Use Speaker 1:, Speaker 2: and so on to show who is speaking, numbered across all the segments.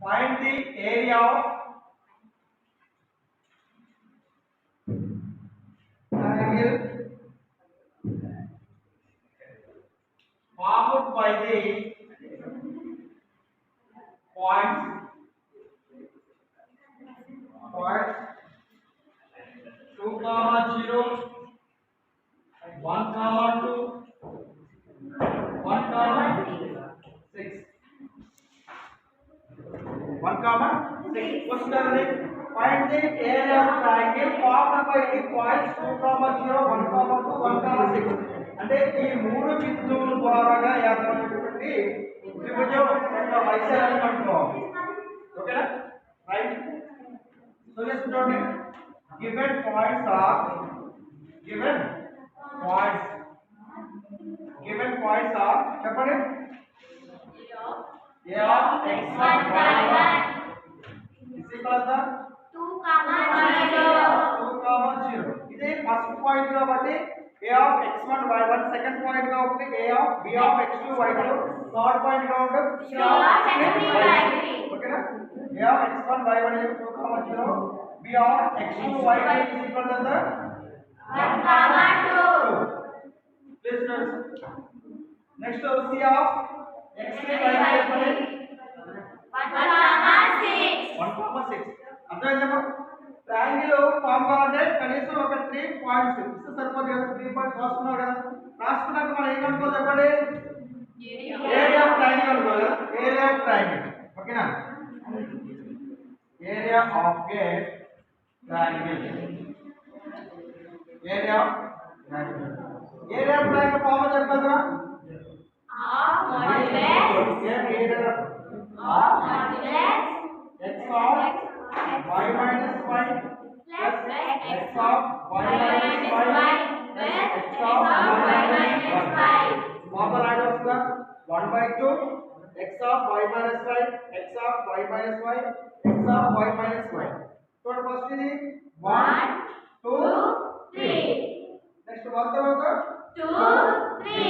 Speaker 1: Find the area of triangle formed by the points 2, 0, 1, 2, 1, 6. 1, 6. What's the name? Find the area of triangle formed by the points 2, 0, 1, 2, 1, 6. అంటే ఈ మూడు బిందువుల ద్వారా ఏర్పడినటువంటి త్రిభుజం యొక్క వైశాల్యం కనుక్కోవాలి. ఓకేనా? రైట్. సో లెట్స్ చూడండి. Given points are చెప్పండి. A of x1 y1 is equal to 2, 0. ఇదే ఫస్ట్ పాయింట్ కాబట్టి A of x1 y1, second point గా ఉంది A of b of x2 y2, third point గా ఉంది c of x3 y3. ఓకేనా? A of x1 y1 is 2, 0. b of x2 y2 is equal to 1, 2. Please note. Next c of x3 y3 చెప్పండి. 1, 6. అర్థమైందా? Triangle form కావాలంటే కనీసం ఒక 3 points ఇస్తే సరిపోతుంది కదా. 3 పాయింట్స్ రాసుకున్నారు కదా. రాసుకున్నాక మనం ఏం కనుక్కోవాలి చెప్పండి. ఏరియా ఆఫ్ ట్రయాంగిల్ కనుక్కోవాలి కదా. Area of triangle. ఓకేనా? Area of a triangle. Area of triangle form చెప్పగలరా? x of y minus y plus x of y minus y plus x of y minus y. Formula add होगा 1/2 x of y minus y, x of y minus y, x of y minus y. So first ఇది 1 2 3. Next 1 తర్వాత 2 3.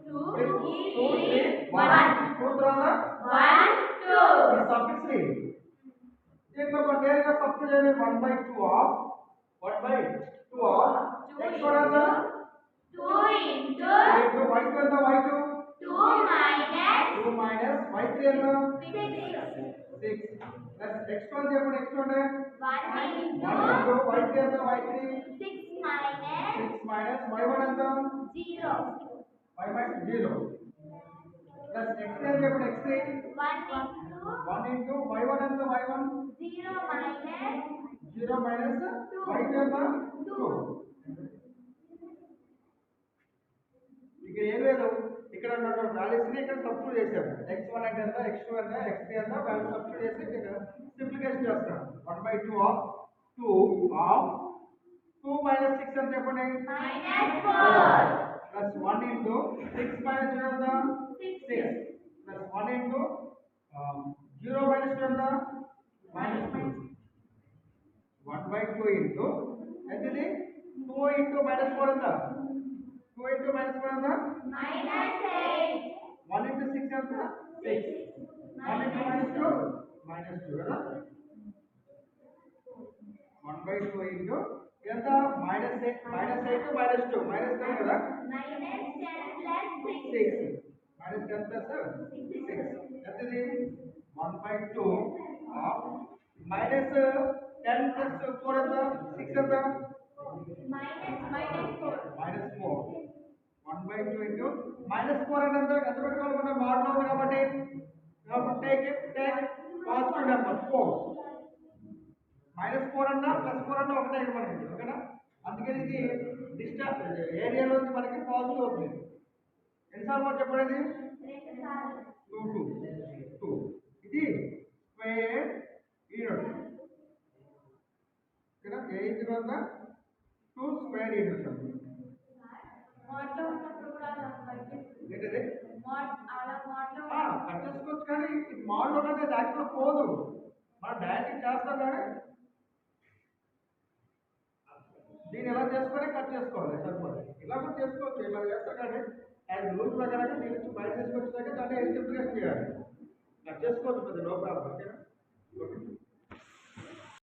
Speaker 1: 2 3 1. 2 తర్వాత 1 2. This suffix 3. देखो compare का सब कुछ है 1/2 of x और आता 2 into y का आता y2 2 minus y3 आता 6 plus x कौन से अपन x कौन है 1 into y3 आता y3 6 minus y1 आता 0 y minus 0 plus x से अपन x3 1 into y1 आता y1 0 minus y2 आता 2. ఇక్కడ ఏం లేదు. ఇక్కడ ఉన్న వాల్యూస్ ని ఇక్కడ సబ్స్టిట్యూట్ చేశారు. x1 అంటే ఎంత, x2 ఎంత, x3 ఎంత వాల్యూ సబ్స్టిట్యూట్ చేసి ఇక్కడ సింప్లిఫికేషన్ చేస్తాం. 1/2 of 2 minus 6 ఎంత చెప్పండి -4 plus 1 into 6 minus 0 ఎంత 6 plus 1 into 0 minus 2 ఎంత -2 1/2 into ఎంతది 2 into -4 ఎంత 2 into -4 ఎంత -8 1 into 6 ఎంత 6 1 into -2 కదా 1/2 into ఎంత -8 -2 -10 కదా -10 plus 6 -10 plus 6 ఎంతది 1/2 of minus 10 plus 4 ఎంత 6 ఎంత -4 1/2 into -4 అంటే ఎంత పెట్టుకోవాలి మనం మోడల్ ఉంది కాబట్టి టేక్ పాజిటివ్ నెంబర్ 4 -4 అన్నా +4 అన్నా ఒకటే మనకి. ఓకేనా? అందుకని ఇది డిస్టెన్స్ ఏరియాలో మనకి పాజిటివ్ అవుతుంది. ఎన్నిసార్లు చెప్పండి 2 ఇది స్క్వేర్ యూనిట్. ఓకేనా? ఏ ఇది వద్ద 2 స్క్వేర్ యూనిట్స్ అండి. ఏంటది కట్ చేసుకోవచ్చు కానీ ఇది మోడల్ ఉన్నది యాక్చువల్ పోదు. మనం డైరెక్ట్ చేస్తాం కానీ దీన్ని ఎలా చేసుకొని కట్ చేసుకోవాలి సరిపోతుంది. ఇలా కూడా చేసుకోవచ్చు. ఇలా చేస్తాం కానీ అది రూల్ ప్రకారంగా దీని నుంచి బయట తీసుకొచ్చాక దాన్ని సింపుల్గా చేయాలి. కట్ చేసుకోవచ్చు, పెద్ద నో ప్రాబ్లం. ఓకేనా?